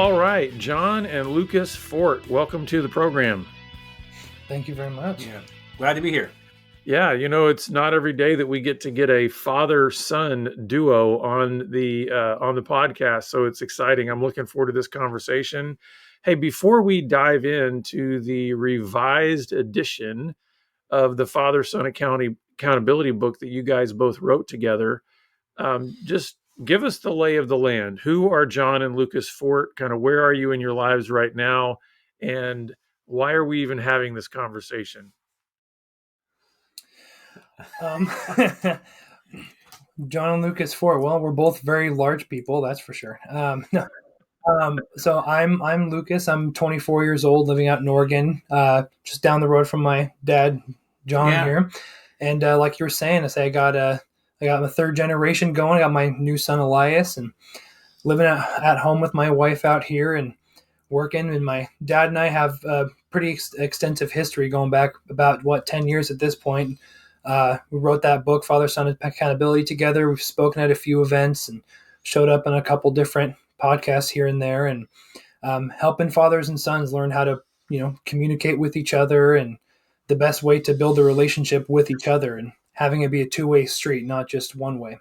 All right, John and Lucas Fort, welcome to the program. Thank you very much. Yeah, glad to be here. Yeah, it's not every day that we get a father-son duo on the podcast, so it's exciting. I'm looking forward to this conversation. Hey, before we dive into the revised edition of the Father-Son Accountability book that you guys both wrote together, just give us the lay of the land. Who are John and Lucas Fort? Kind of where are you in your lives right now? And why are we even having this conversation? John and Lucas Fort. Well, we're both very large people, that's for sure. So I'm Lucas. I'm 24 years old, living out in Oregon, just down the road from my dad, John here. And like you were saying, I got my third generation going. I got my new son Elias, and living at home with my wife out here and working. And my dad and I have a pretty extensive history going back about 10 years at this point. We wrote that book, Father-Son Accountability, together. We've spoken at a few events and showed up in a couple different podcasts here and there, and helping fathers and sons learn how to, communicate with each other and the best way to build a relationship with each other, and having it be a two-way street, not just one way.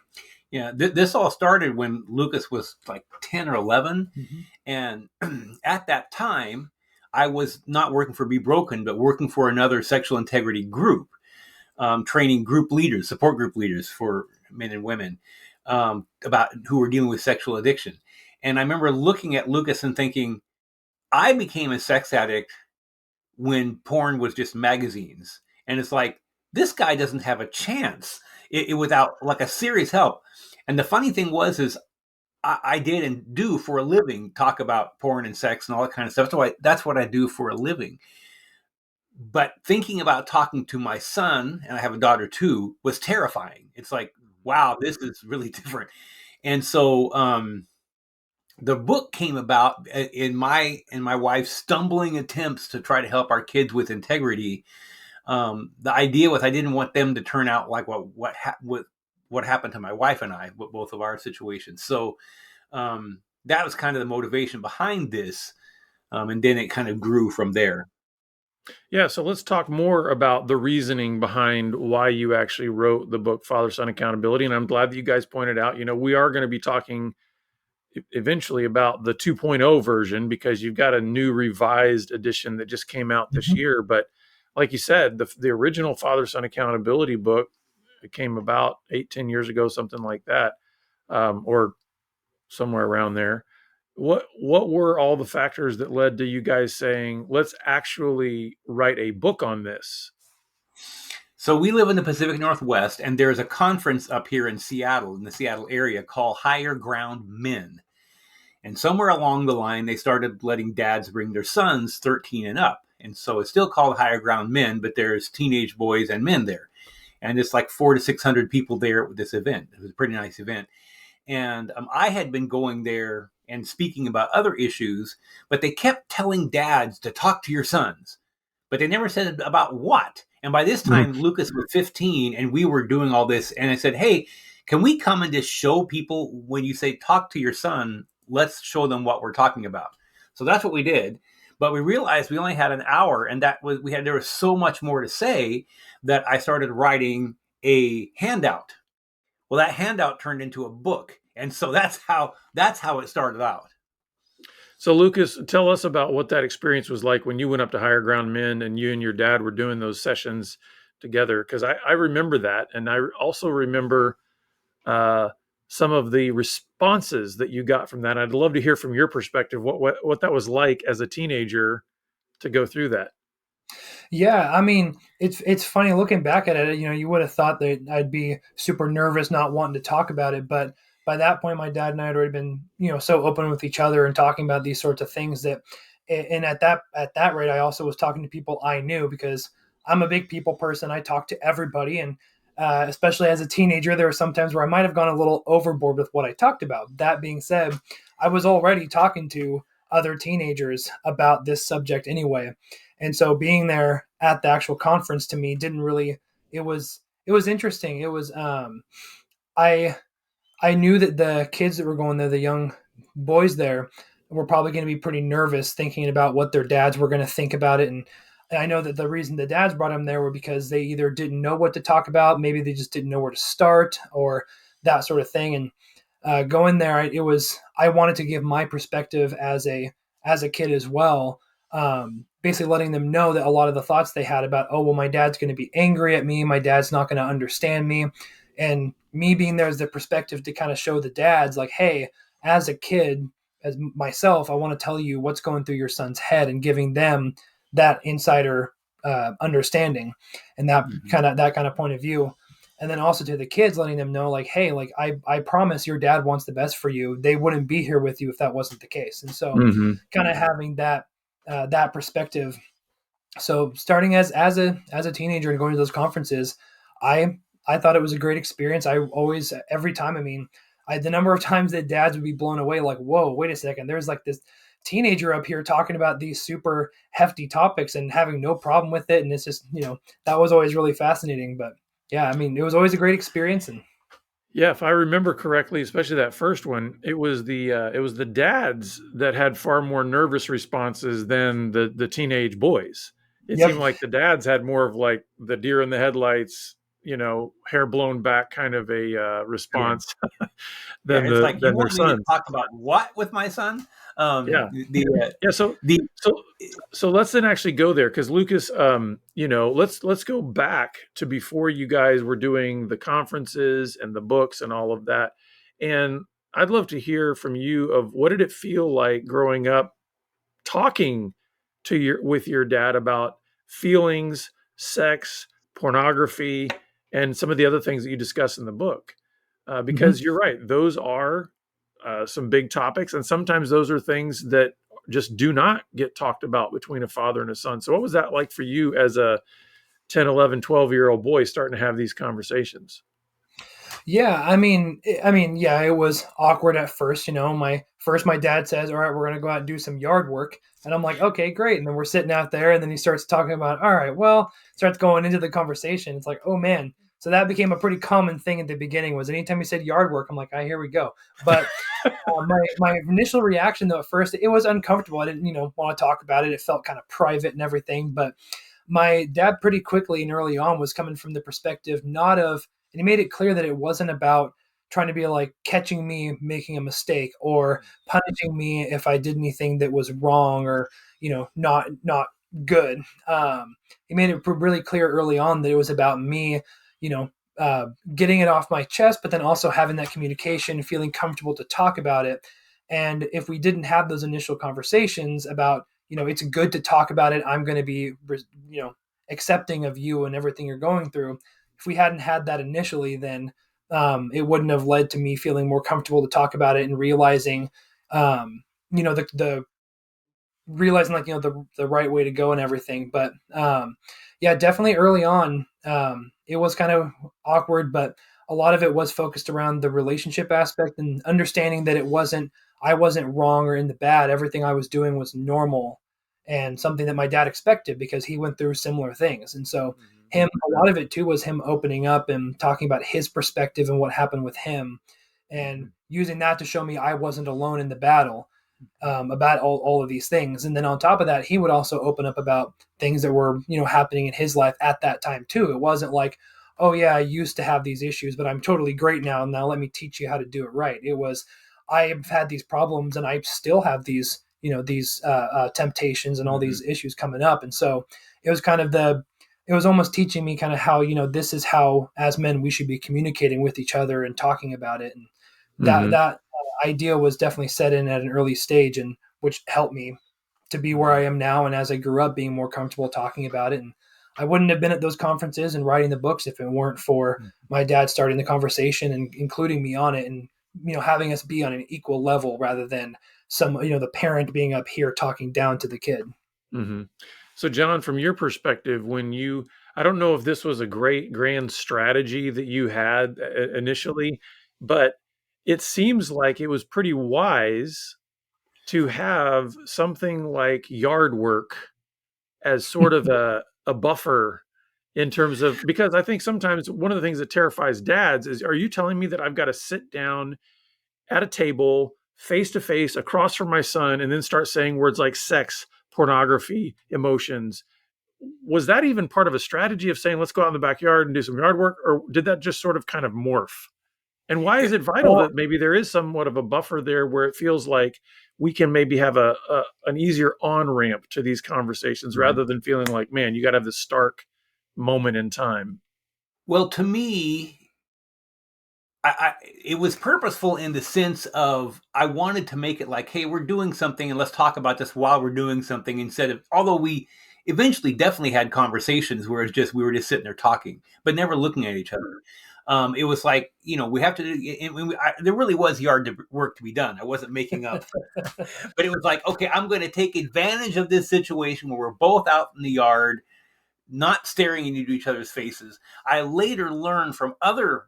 Yeah, this all started when Lucas was like 10 or 11. Mm-hmm. And at that time, I was not working for Be Broken, but working for another sexual integrity group, training group leaders, support group leaders for men and women about who were dealing with sexual addiction. And I remember looking at Lucas and thinking, I became a sex addict when porn was just magazines. And it's like, this guy doesn't have a chance without like a serious help. And the funny thing is I did and do for a living, talk about porn and sex and all that kind of stuff. So that's what I do for a living. But thinking about talking to my son, and I have a daughter too, was terrifying. It's like, wow, this is really different. And so the book came about in my wife's stumbling attempts to try to help our kids with integrity. The idea was I didn't want them to turn out like what happened to my wife and I, both of our situations. So that was kind of the motivation behind this. And then it kind of grew from there. Yeah, so let's talk more about the reasoning behind why you actually wrote the book, Father-Son Accountability. And I'm glad that you guys pointed out, we are going to be talking eventually about the 2.0 version, because you've got a new revised edition that just came out this year. But like you said, the original Father-Son Accountability book, it came about 8-10 years ago, something like that, or somewhere around there. What were all the factors that led to you guys saying, let's actually write a book on this? So we live in the Pacific Northwest, and there's a conference up here in Seattle, in the Seattle area, called Higher Ground Men. And somewhere along the line, they started letting dads bring their sons 13 and up. And so it's still called Higher Ground Men, but there's teenage boys and men there. And it's like 400 to 600 people there at this event. It was a pretty nice event. And I had been going there and speaking about other issues, but they kept telling dads to talk to your sons. But they never said about what. And by this time, Lucas was 15, and we were doing all this. And I said, hey, can we come and just show people, when you say talk to your son, let's show them what we're talking about. So that's what we did. But we realized we only had an hour, and there was so much more to say that I started writing a handout. Well, that handout turned into a book. And so that's how it started out. So Lucas, tell us about what that experience was like when you went up to Higher Ground Men and you and your dad were doing those sessions together. Because I remember that. And I also remember some of the responses that you got from that. I'd love to hear from your perspective what that was like as a teenager to go through that. Yeah, I mean, it's funny looking back at it. You would have thought that I'd be super nervous, not wanting to talk about it, but by that point, my dad and I had already been, so open with each other and talking about these sorts of things and at that rate, I also was talking to people I knew, because I'm a big people person. I talk to everybody, and especially as a teenager, there were some times where I might have gone a little overboard with what I talked about. That being said, I was already talking to other teenagers about this subject anyway. And so being there at the actual conference to me didn't really, it was interesting. It was, I knew that the kids that were going there, the young boys there, were probably going to be pretty nervous thinking about what their dads were going to think about it. And I know that the reason the dads brought them there were because they either didn't know what to talk about, maybe they just didn't know where to start, or that sort of thing. And going there, I wanted to give my perspective as a kid as well. Basically letting them know that a lot of the thoughts they had about, oh well, my dad's going to be angry at me, my dad's not going to understand me, and me being there as the perspective to kind of show the dads like, hey, as a kid, as myself, I want to tell you what's going through your son's head, and giving them that insider understanding and Mm-hmm. that kind of point of view. And then also to the kids, letting them know like, hey, like I promise your dad wants the best for you. They wouldn't be here with you if that wasn't the case. And so Hmm. kind of having that perspective. So starting as a teenager and going to those conferences, I I thought it was a great experience. I always, every time, I mean, the number of times that dads would be blown away, like, whoa, wait a second, there's like this teenager up here talking about these super hefty topics and having no problem with it, and it's just, that was always really fascinating. But yeah, I mean, it was always a great experience. And Yeah, if I remember correctly, especially that first one, it was the dads that had far more nervous responses than the teenage boys. It yep, seemed like the dads had more of like the deer in the headlights, hair blown back kind of a Yeah. response Yeah, it's like, you than their want me to sons. talk about what with my son? Yeah, The yeah. So the so so let's then actually go there because Lucas, let's go back to before you guys were doing the conferences and the books and all of that. And I'd love to hear from you of what did it feel like growing up talking to your with your dad about feelings, sex, pornography, and some of the other things that you discuss in the book. hmm Because you're right, those are some big topics, and sometimes those are things that just do not get talked about between a father and a son. So, what was that like for you as a 10, 11, 12-year-old boy starting to have these conversations? yeah, I mean, yeah, it was awkward at first. My dad says, "All right, we're gonna go out and do some yard work," and I'm like, "Okay, great." And then we're sitting out there, and then he starts talking about, "All right, well," starts going into the conversation. It's like, oh man. So that became a pretty common thing at the beginning. Was anytime he said yard work, I'm like, "Ah, here we go." But my initial reaction though, at first, it was uncomfortable. I didn't, want to talk about it. It felt kind of private and everything. But my dad pretty quickly and early on was coming from the perspective not of, and he made it clear that it wasn't about trying to be like catching me making a mistake or punishing me if I did anything that was wrong or not good. He made it really clear early on that it was about me, you know, getting it off my chest, but then also having that communication, feeling comfortable to talk about it. And if we didn't have those initial conversations about, it's good to talk about it, I'm going to be, accepting of you and everything you're going through. If we hadn't had that initially, then it wouldn't have led to me feeling more comfortable to talk about it and realizing, the realizing like the right way to go and everything. But yeah, definitely early on, it was kind of awkward, but a lot of it was focused around the relationship aspect and understanding that I wasn't wrong or in the bad. Everything I was doing was normal and something that my dad expected because he went through similar things. And so him, a lot of it too was him opening up and talking about his perspective and what happened with him, and using that to show me I wasn't alone in the battle, about all of these things. And then on top of that, he would also open up about things that were, happening in his life at that time too. It wasn't like, oh yeah, I used to have these issues, but I'm totally great now. Now let me teach you how to do it right. It was, I've had these problems and I still have these, temptations and all Mhm. these issues coming up. And so it was kind of it was almost teaching me kind of how, this is how as men we should be communicating with each other and talking about it. And that Hmm. that idea was definitely set in at an early stage, and which helped me to be where I Mhm. am now. And as I grew up, being more comfortable talking about it, and I wouldn't have been at those conferences and writing the books if it weren't for my dad starting the conversation and including me on it, and having us be on an equal level rather than the parent being up here talking down to the kid. Hmm. So, John, from your perspective, I don't know if this was a great grand strategy that you had initially, but it seems like it was pretty wise to have something like yard work as sort of a buffer in terms of, because I think sometimes one of the things that terrifies dads is, are you telling me that I've got to sit down at a table face to face across from my son and then start saying words like sex, pornography, emotions. Was that even part of a strategy of saying, let's go out in the backyard and do some yard work? Or did that just sort of kind of morph? And why is it vital Well, that maybe there is somewhat of a buffer there where it feels like we can maybe have an easier on ramp to these conversations rather than feeling like, man, you got to have this stark moment in time? Well, to me, it was purposeful in the sense of I wanted to make it like, hey, we're doing something and let's talk about this while we're doing something, instead of, although we eventually definitely had conversations where it's just we were just sitting there talking, but never looking at each other. It was like, we have to do, there really was yard work to be done. I wasn't making up, but it was like, okay, I'm going to take advantage of this situation where we're both out in the yard, not staring into each other's faces. I later learned from other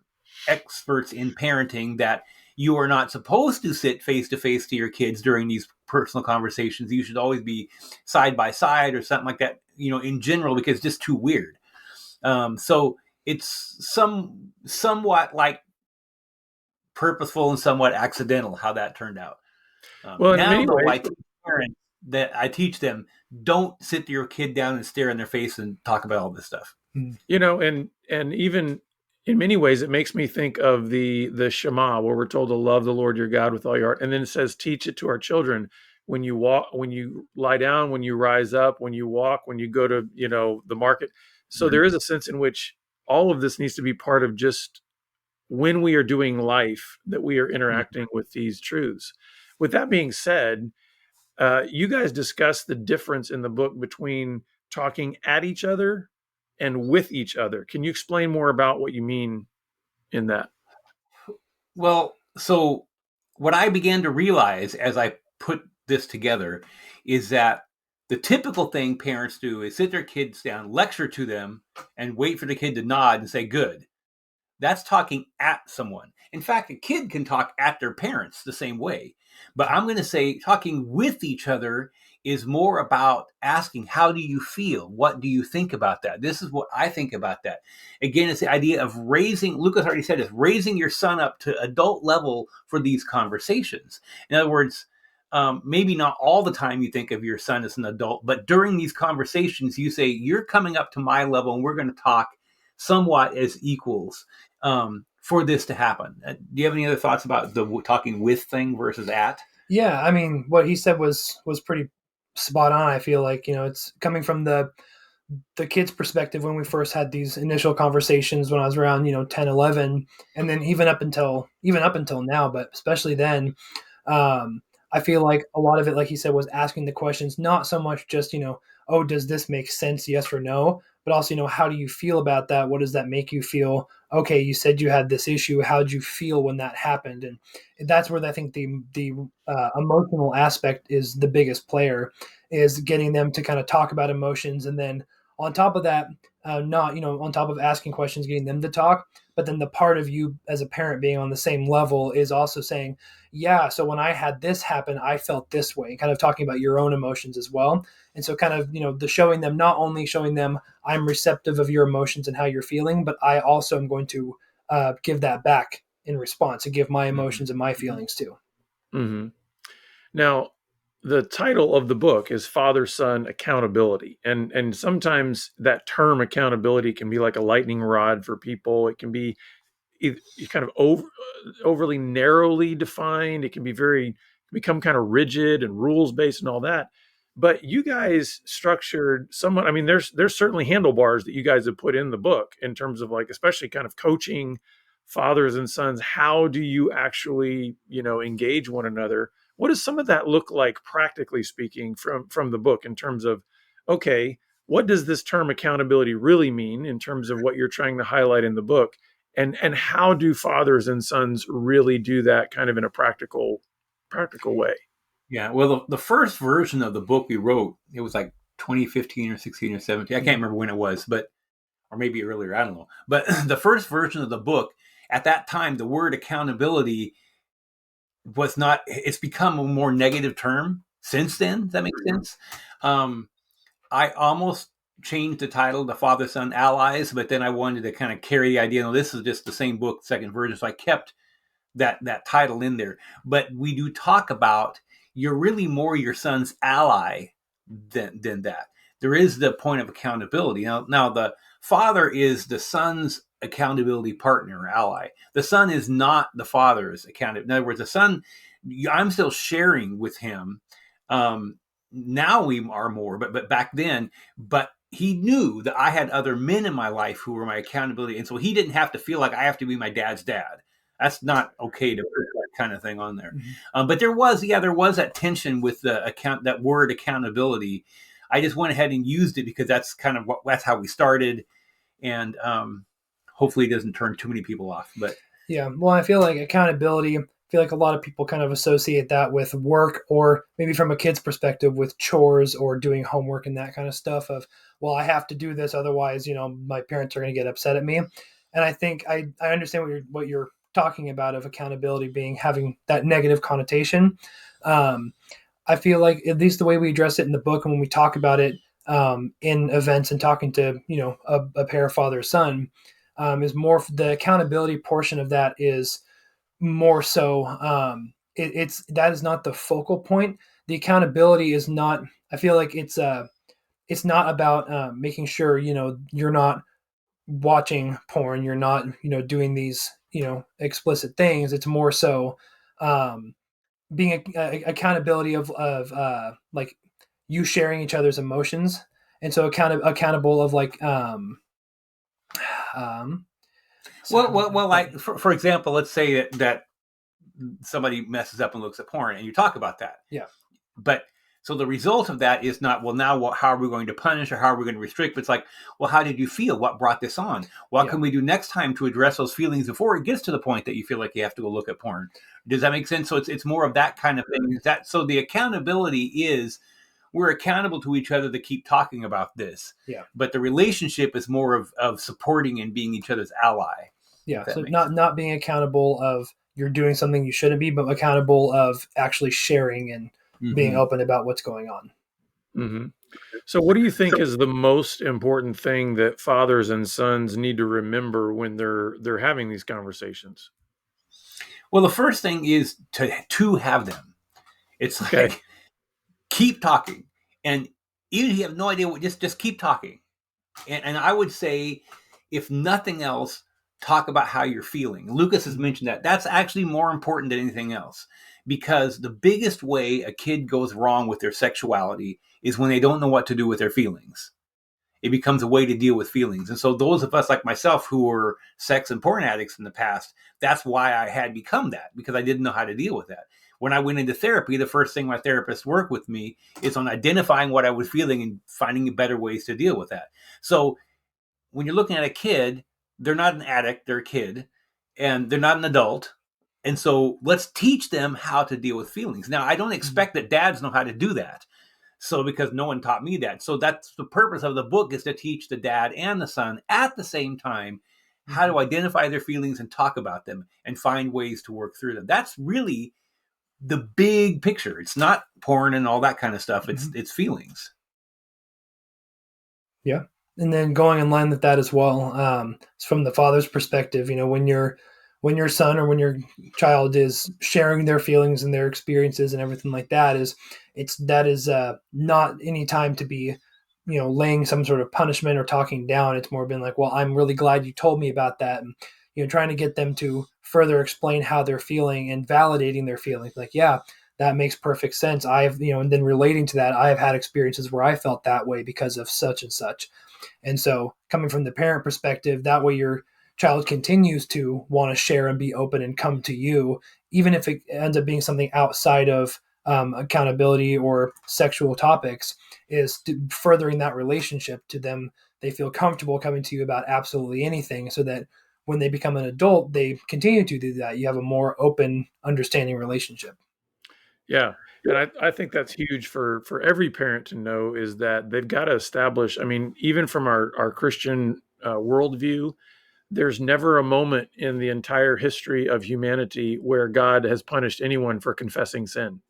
experts in parenting that you are not supposed to sit face to face to your kids during these personal conversations. You should always be side by side or something like that, in general, because it's just too weird. So it's somewhat like purposeful and somewhat accidental how that turned out. Well, in Now, many though, ways, I teach parents that I teach them, don't sit your kid down and stare in their face and talk about all this stuff. and even in many ways, it makes me think of the Shema, where we're told to love the Lord your God with all your heart, and then it says, teach it to our children. When you walk, when you lie down, when you rise up, when you walk, when you go to the market. So there is a sense in which all of this needs to be part of just when we are doing life, that we are interacting with these truths. With that being said, you guys discuss the difference in the book between talking at each other and with each other. Can you explain more about what you mean in that? Well, so what I began to realize as I put this together is that the typical thing parents do is sit their kids down, lecture to them, and wait for the kid to nod and say, good. That's talking at someone. In fact, a kid can talk at their parents the same way. But I'm going to say talking with each other is more about asking, how do you feel? What do you think about that? This is what I think about that. Again, it's the idea of raising, Lucas already said, is raising your son up to adult level for these conversations. In other words, maybe not all the time you think of your son as an adult, but during these conversations, you say, you're coming up to my level and we're going to talk somewhat as equals for this to happen. Do you have any other thoughts about the talking with thing versus at? Yeah, I mean, what he said was pretty spot on. I feel like it's coming from the kid's perspective when we first had these initial conversations when I was around 10, 11, and then even up until now, but especially then. I feel like a lot of it, like he said, was asking the questions, not so much just, oh, does this make sense? Yes or no? But also, how do you feel about that? What does that make you feel? Okay, you said you had this issue. How did you feel when that happened? And that's where I think the emotional aspect is the biggest player, is getting them to kind of talk about emotions. And then on top of that, not, on top of asking questions, getting them to talk, but then the part of you as a parent being on the same level is also saying, yeah, so when I had this happen, I felt this way, kind of talking about your own emotions as well. And so kind of, the showing them, not only showing them I'm receptive of your emotions and how you're feeling, but I also am going to give that back in response and give my emotions and my feelings too. Mm-hmm. Now, the title of the book is Father Son Accountability, and sometimes that term accountability can be like a lightning rod for people. It can be kind of overly narrowly defined. It can be become kind of rigid and rules based and all that. But you guys structured somewhat. I mean, there's certainly handlebars that you guys have put in the book in terms of, like, especially kind of coaching fathers and sons. How do you actually engage one another? What does some of that look like, practically speaking, from the book, in terms of, okay, what does this term accountability really mean in terms of what you're trying to highlight in the book? And how do fathers and sons really do that kind of in a practical way? Yeah, well, the first version of the book we wrote, it was like 2015 or 16 or 17. I can't remember when it was, but or maybe earlier, I don't know. But the first version of the book, at that time, the word accountability was not, it's become a more negative term since then. Does that make sense? I almost changed the title to Father Son Allies, but then I wanted to kind of carry the idea, no, this is just the same book, second version. So I kept that title in there. But we do talk about you're really more your son's ally than that. There is the point of accountability. Now the father is the son's accountability partner or ally. The son is not the father's accountability. In other words, the son, I'm still sharing with him. Now we are more, but back then, but he knew that I had other men in my life who were my accountability. And so he didn't have to feel like I have to be my dad's dad. That's not okay to put that kind of thing on there. Mm-hmm. But there was that tension with that word accountability. I just went ahead and used it because that's kind of that's how we started. And hopefully it doesn't turn too many people off. But yeah, well, I feel like accountability, I feel like a lot of people kind of associate that with work, or maybe from a kid's perspective with chores or doing homework and that kind of stuff of, well, I have to do this, otherwise, my parents are going to get upset at me. And I think I understand what you're talking about of accountability having that negative connotation. I feel like at least the way we address it in the book and when we talk about it in events and talking to a pair of father son, is more the accountability portion of that is more so. It's that is not the focal point. The accountability is not. I feel like it's not about making sure you're not watching porn, you're not doing these explicit things. It's more so being accountability of like you sharing each other's emotions, and so accountable of like well, like for example, let's say that somebody messes up and looks at porn, and you talk about that. Yeah. But so the result of that is not, well, now how are we going to punish or how are we going to restrict? But it's like, well, how did you feel? What brought this on? What can we do next time to address those feelings before it gets to the point that you feel like you have to go look at porn? Does that make sense? So it's more of that kind of thing. So the accountability is we're accountable to each other to keep talking about this. Yeah. But the relationship is more of supporting and being each other's ally. Yeah. So not being accountable of you're doing something you shouldn't be, but accountable of actually sharing and being open about what's going on. Mm-hmm. So what do you think is the most important thing that fathers and sons need to remember when they're having these conversations? Well, the first thing is to have them. It's like keep talking, and even if you have no idea what, just keep talking. And I would say, if nothing else, talk about how you're feeling. Lucas has mentioned that. That's actually more important than anything else, because the biggest way a kid goes wrong with their sexuality is when they don't know what to do with their feelings. It becomes a way to deal with feelings. And so those of us like myself who were sex and porn addicts in the past, that's why I had become that, because I didn't know how to deal with that. When I went into therapy, the first thing my therapist worked with me is on identifying what I was feeling and finding better ways to deal with that. So when you're looking at a kid, they're not an addict, they're a kid, and they're not an adult. And so let's teach them how to deal with feelings. Now, I don't expect that dads know how to do that. So because no one taught me that. So that's the purpose of the book, is to teach the dad and the son at the same time how to identify their feelings and talk about them and find ways to work through them. That's really the big picture. It's not porn and all that kind of stuff. It's feelings. Yeah. And then going in line with that as well, from the father's perspective, when your son or when your child is sharing their feelings and their experiences and everything like that, is not any time to be laying some sort of punishment or talking down. It's more been like, well, I'm really glad you told me about that, and trying to get them to further explain how they're feeling and validating their feelings. Like, yeah, that makes perfect sense. And then relating to that, I have had experiences where I felt that way because of such and such. And so coming from the parent perspective, that way your child continues to want to share and be open and come to you, even if it ends up being something outside of accountability or sexual topics, is furthering that relationship to them. They feel comfortable coming to you about absolutely anything, so that when they become an adult, they continue to do that. You have a more open, understanding relationship. Yeah. And I think that's huge for every parent to know, is that they've got to establish, I mean, even from our Christian worldview, there's never a moment in the entire history of humanity where God has punished anyone for confessing sin.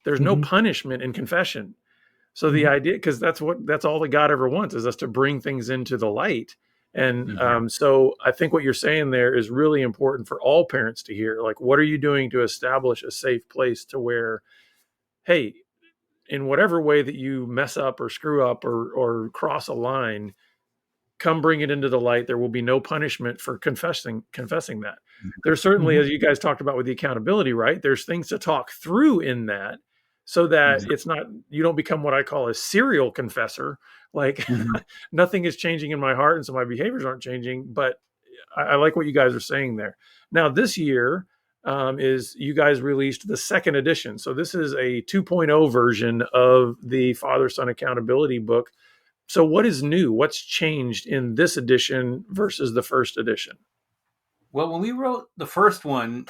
There's no punishment in confession. So the idea, because that's all that God ever wants, is us to bring things into the light And Mhm. so I think what you're saying there is really important for all parents to hear. Like, what are you doing to establish a safe place to where, hey, in whatever way that you mess up or screw up or cross a line, come bring it into the light. There will be no punishment for confessing that. There's certainly, Mhm. as you guys talked about with the accountability, right? There's things to talk through in that so that Exactly. it's not, you don't become what I call a serial confessor. Like Mhm. nothing is changing in my heart, and so my behaviors aren't changing. But I like what you guys are saying there. Now, this year is you guys released the second edition. So this is a 2.0 version of the Father Son Accountability book. So what is new? What's changed in this edition versus the first edition? Well, when we wrote the first one,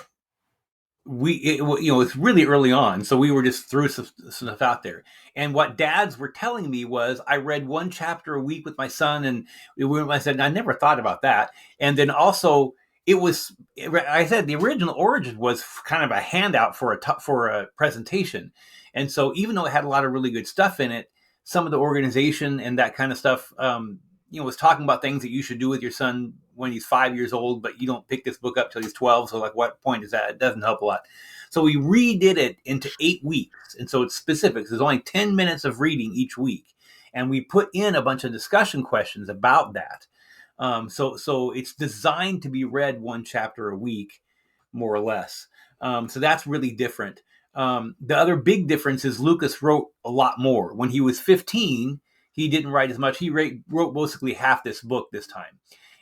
it's really early on, so we were just threw some stuff out there. And what dads were telling me was, I read one chapter a week with my son, and I said, I never thought about that. And then also, it was, I said, the original origin was kind of a handout for a presentation. And so, even though it had a lot of really good stuff in it, some of the organization and that kind of stuff, was talking about things that you should do with your son when he's 5 years old, but you don't pick this book up till he's 12. So, like, what point is that? It doesn't help a lot. So we redid it into 8 weeks, and so it's specific. There's only 10 minutes of reading each week, and we put in a bunch of discussion questions about that. So it's designed to be read one chapter a week, more or less. So that's really different. The other big difference is Lucas wrote a lot more. When he was 15, he didn't write as much. He wrote basically half this book this time,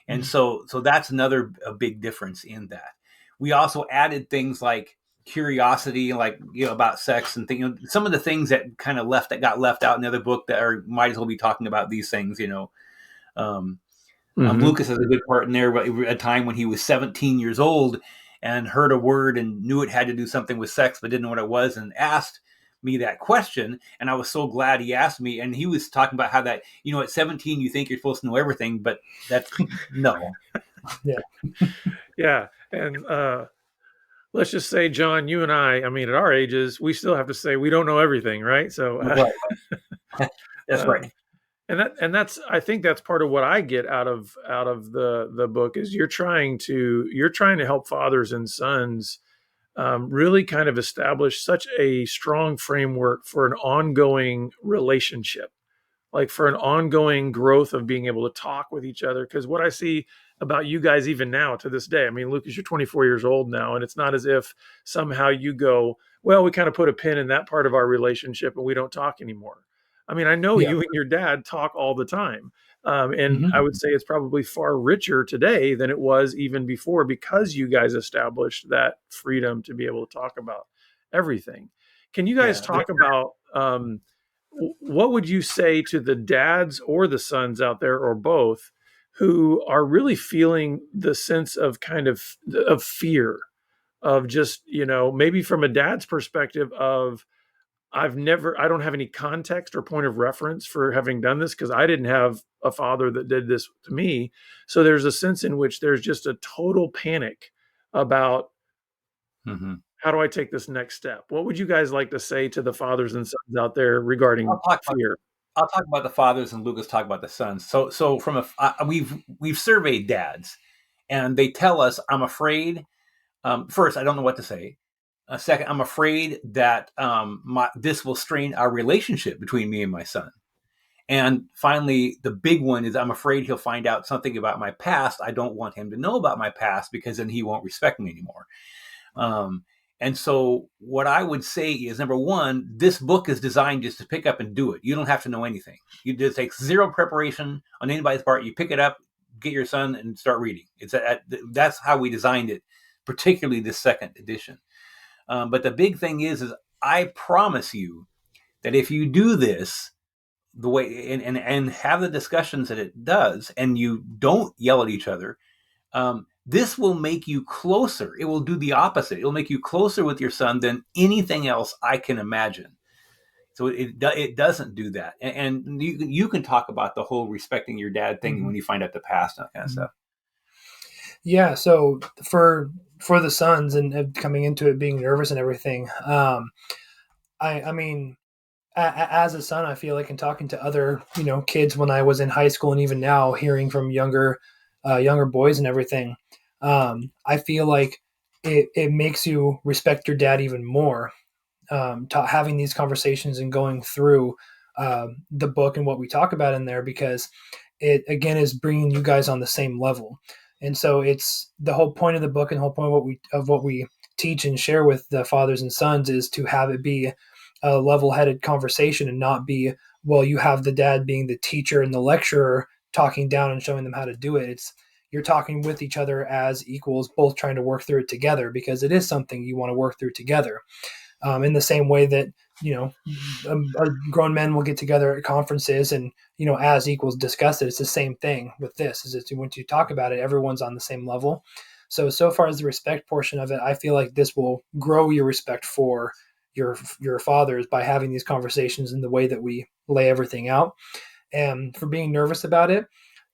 and Mhm. so that's another a big difference in that. We also added things like curiosity, like about sex and some of the things that got left out in the other book that are might as well be talking about these things. Um, Mm-hmm. Lucas has a good part in there. But a time when he was 17 years old and heard a word and knew it had to do something with sex, but didn't know what it was, and asked me that question. And I was so glad he asked me. And he was talking about how that, at 17, you think you're supposed to know everything, but that's no. Yeah. Yeah. And let's just say, John, you and I mean, at our ages, we still have to say we don't know everything, right? So, Right. That's right. um, and that's I think that's part of what I get out of the book is you're trying to help fathers and sons really kind of establish such a strong framework for an ongoing relationship, like for an ongoing growth of being able to talk with each other. Because what I see about you guys, even now to this day, I mean, Lucas, you're 24 years old now, and it's not as if somehow you go, well, we kind of put a pin in that part of our relationship and we don't talk anymore. I mean, I know Yeah. you and your dad talk all the time. And Mhm. I would say it's probably far richer today than it was even before because you guys established that freedom to be able to talk about everything. Can you guys Yeah. talk about what would you say to the dads or the sons out there or both who are really feeling the sense of kind of fear of just maybe from a dad's perspective of I don't have any context or point of reference for having done this because I didn't have a father that did this to me. So there's a sense in which there's just a total panic about Mhm. how do I take this next step. What would you guys like to say to the fathers and sons out there regarding I'll talk about fear? I'll talk about the fathers and Lucas talk about the sons. So from we've surveyed dads, and they tell us, I'm afraid. First, I don't know what to say. Second, I'm afraid that this will strain our relationship between me and my son. And finally, the big one is, I'm afraid he'll find out something about my past. I don't want him to know about my past because then he won't respect me anymore. Um, and so, what I would say is, number one, this book is designed just to pick up and do it. You don't have to know anything. You just take zero preparation on anybody's part. You pick it up, get your son, and start reading. That's how we designed it, particularly this second edition. But the big thing is I promise you that if you do this the way and have the discussions that it does, and you don't yell at each other, this will make you closer. It will do the opposite. It'll make you closer with your son than anything else I can imagine. So it doesn't do that. And you can talk about the whole respecting your dad thing Mhm. when you find out the past and that kind of Mhm. stuff. Yeah. So for the sons and coming into it being nervous and everything, I mean, as a son, I feel like, in talking to other, kids when I was in high school and even now, hearing from younger boys and everything, I feel like it makes you respect your dad even more. Having these conversations and going through the book and what we talk about in there, because it again is bringing you guys on the same level. And so it's the whole point of the book, and the whole point of what we teach and share with the fathers and sons is to have it be a level-headed conversation and not be, well, you have the dad being the teacher and the lecturer talking down and showing them how to do it. It's you're talking with each other as equals, both trying to work through it together, because it is something you want to work through together. In the same way that, grown men will get together at conferences and, as equals discuss it. It's the same thing with this. Is that once you talk about it, everyone's on the same level. So far as the respect portion of it, I feel like this will grow your respect for your fathers by having these conversations in the way that we lay everything out. And for being nervous about it,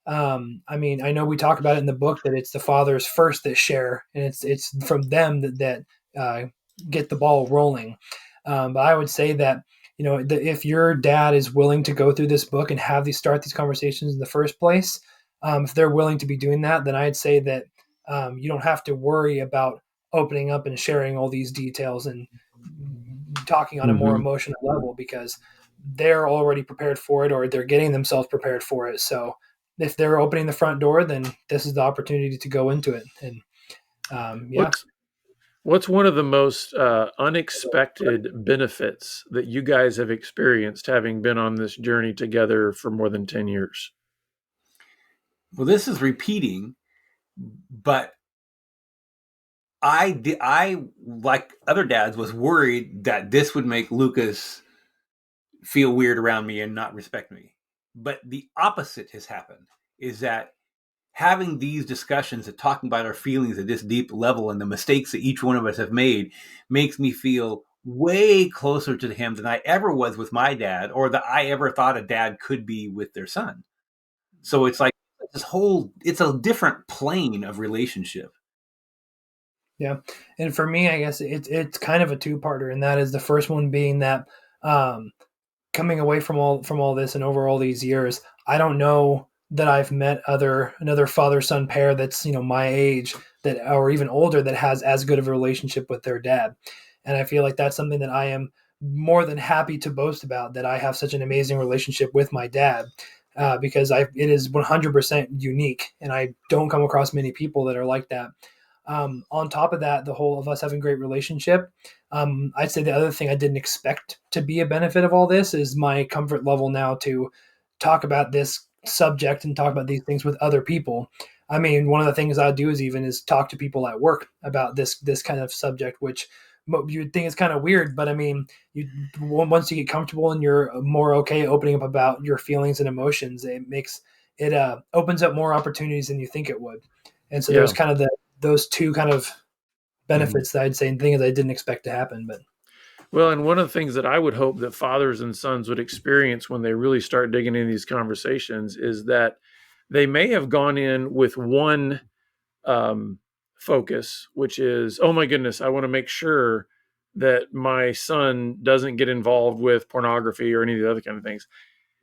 I mean, I know we talk about it in the book that it's the fathers first that share, and it's from them that get the ball rolling. But I would say that, if your dad is willing to go through this book and start these conversations in the first place, if they're willing to be doing that, then I'd say that you don't have to worry about opening up and sharing all these details and talking on a more emotional level, because they're already prepared for it, or they're getting themselves prepared for it. So if they're opening the front door, then this is the opportunity to go into it. And yeah. What's one of the most unexpected benefits that you guys have experienced having been on this journey together for more than 10 years? Well, this is repeating, but I, like other dads, was worried that this would make Lucas feel weird around me and not respect me. But the opposite has happened, is that having these discussions and talking about our feelings at this deep level and the mistakes that each one of us have made makes me feel way closer to him than I ever was with my dad, or that I ever thought a dad could be with their son. So it's like it's a different plane of relationship. Yeah. And for me, I guess it's kind of a two-parter, and that is the first one being that coming away from all this and over all these years, I don't know that I've met another father-son pair that's, my age, that or even older, that has as good of a relationship with their dad. And I feel like that's something that I am more than happy to boast about, that I have such an amazing relationship with my dad. Because it is 100% unique, and I don't come across many people that are like that. On top of that, the whole of us having a great relationship, I'd say the other thing I didn't expect to be a benefit of all this is my comfort level now to talk about this subject and talk about these things with other people. I mean, one of the things I do is talk to people at work about this kind of subject, which you would think is kind of weird, but I mean, once you get comfortable and you're more okay opening up about your feelings and emotions, it opens up more opportunities than you think it would. And so Yeah. there's kind of those two kind of Mhm. benefits that I'd say, and things I didn't expect to happen. But Well, and one of the things that I would hope that fathers and sons would experience when they really start digging into these conversations is that they may have gone in with one um, focus, which is, oh my goodness, I want to make sure that my son doesn't get involved with pornography or any of the other kind of things.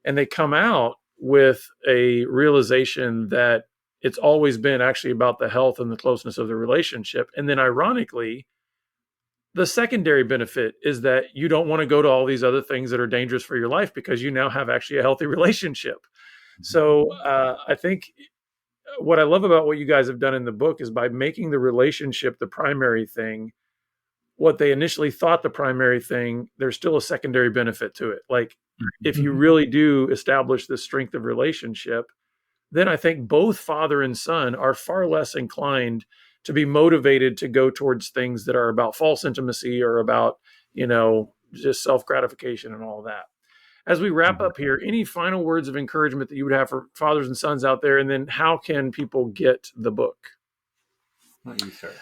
And they come out with a realization that it's always been actually about the health and the closeness of the relationship. And then ironically, the secondary benefit is that you don't want to go to all these other things that are dangerous for your life because you now have actually a healthy relationship. So I think what I love about what you guys have done in the book is by making the relationship the primary thing, what they initially thought the primary thing, there's still a secondary benefit to it. Like if you really do establish the strength of relationship, then I think both father and son are far less inclined to be motivated to go towards things that are about false intimacy or about, just self gratification and all that. As we wrap up here, any final words of encouragement that you would have for fathers and sons out there? And then how can people get the book? Why don't you start?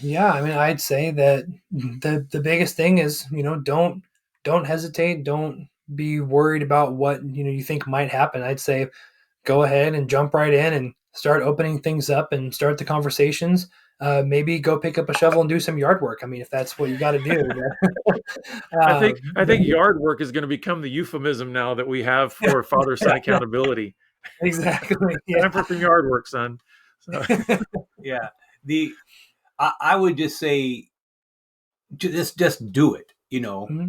Yeah, I mean, I'd say that the biggest thing is, don't hesitate, don't be worried about what you think might happen. I'd say go ahead and jump right in and start opening things up and start the conversations. maybe go pick up a shovel and do some yard work. I mean, if that's what you got to do. I think yard work is going to become the euphemism now that we have for father-son accountability. Exactly. Yeah. Time for some yard work, son. So. Yeah. I would just say, just do it,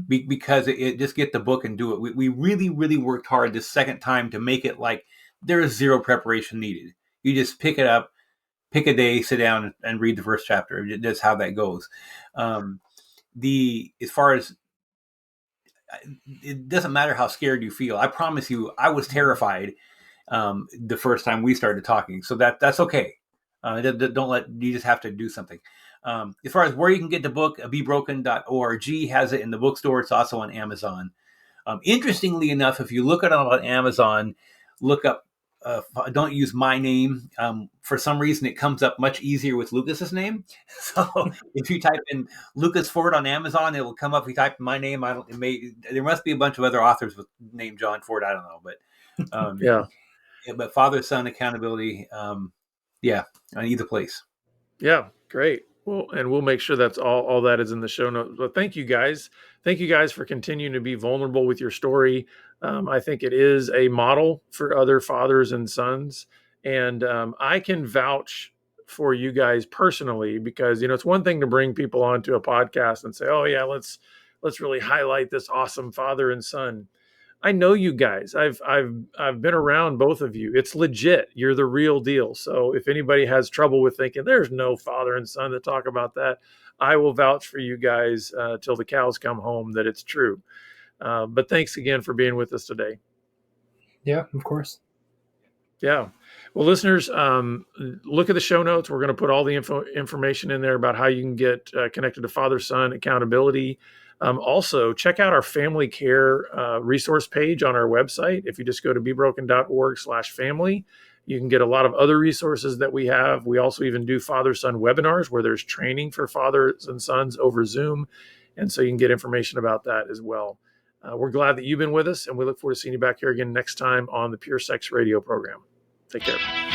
because it just get the book and do it. We really, really worked hard this second time to make it like there is zero preparation needed. You just pick it up, pick a day, sit down and read the first chapter. That's how that goes. As far as, it doesn't matter how scared you feel. I promise you, I was terrified the first time we started talking. So that's okay. You just have to do something. As far as where you can get the book, bebroken.org has it in the bookstore. It's also on Amazon. Interestingly enough, if you look it up on Amazon, look up, don't use my name. For some reason, it comes up much easier with Lucas's name. So if you type in Lucas Ford on Amazon, it will come up. If you type in my name, there must be a bunch of other authors with name John Ford. I don't know, but yeah. But father-son accountability, on either place. Yeah, great. Well, and we'll make sure that's all that is in the show notes. But thank you guys. Thank you guys for continuing to be vulnerable with your story. I think it is a model for other fathers and sons. And I can vouch for you guys personally because, it's one thing to bring people onto a podcast and say, oh yeah, let's really highlight this awesome father and son. I know you guys. I've been around both of you. It's legit. You're the real deal. So if anybody has trouble with thinking there's no father and son to talk about that, I will vouch for you guys till the cows come home that it's true. But thanks again for being with us today. Yeah, of course. Yeah. Well, listeners, look at the show notes. We're going to put all the information in there about how you can get connected to father-son accountability. Also, check out our family care resource page on our website. If you just go to bebroken.org/family, you can get a lot of other resources that we have. We also even do father-son webinars where there's training for fathers and sons over Zoom. And so you can get information about that as well. We're glad that you've been with us, and we look forward to seeing you back here again next time on the Pure Sex Radio program. Take care.